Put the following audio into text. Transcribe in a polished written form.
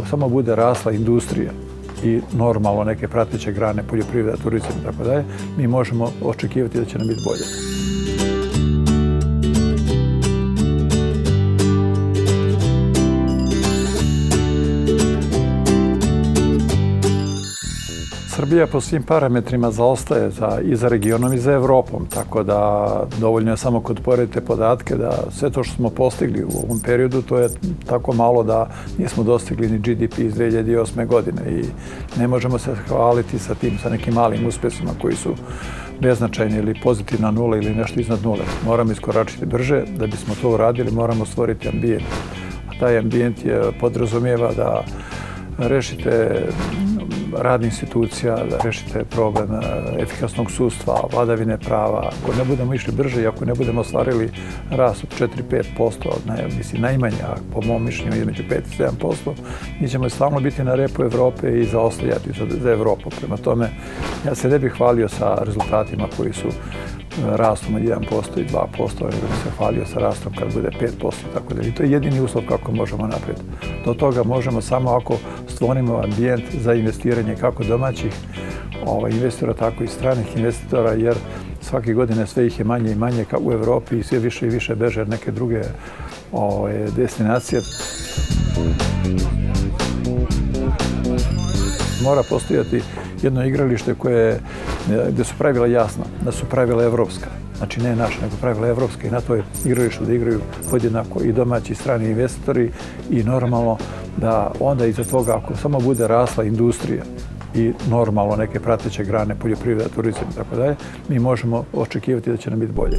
samo bude rasla industrija i normalno neke prateće grane, poljoprivreda, turizam i tako dalje, mi možemo očekivati da će nam biti bolje. Srbija po svim parametrima zaostaje i za regionom i za Evropom, tako da dovoljno je samo kod poredite podatke da sve to što smo postigli u ovom periodu, to je tako malo da nismo dostigli ni GDP iz 2008. godine i ne možemo se hvaliti sa tim, sa nekim malim uspesima koji su beznačajni ili pozitivna nula ili nešto iznad nule. Moramo iskoračiti brže, da bismo to uradili moramo stvoriti ambijent. A taj ambijent podrazumijeva da rešite rad institucija, da rešite problem efikasnog sudstva, vladavine prava. Ako ne budemo išli brže i ako ne budemo ostvarili rast od 4-5%, mislim najmanje, a po mom mišljenju između 5 i 7%, mi ćemo stalno biti na repu Evrope i zaostajati za Evropu. Prema tome, ja se ne bih hvalio sa rezultatima koji su rastom od 1% i 2%, nego bih se hvalio sa rastom kad bude 5%, tako da. I to je jedini uslov kako možemo naprijed. Do toga možemo samo ako stvorimo ambijent za investiranje kako domaćih investitora, tako i stranih investitora, jer svake godine sve ih je manje i manje u Evropi i sve više i više beže neke druge destinacije. Mora postojati jedno igralište gde su pravila jasna, da su pravila evropska. Znači ne naša, nego pravila evropska i na toj igralištu da igraju podjednako i domaći i strani investitori i normalno da onda iza toga ako samo bude rasla industrija i normalno neke prateće grane, poljoprivreda, turizam i tako dalje, mi možemo očekivati da će nam biti bolje.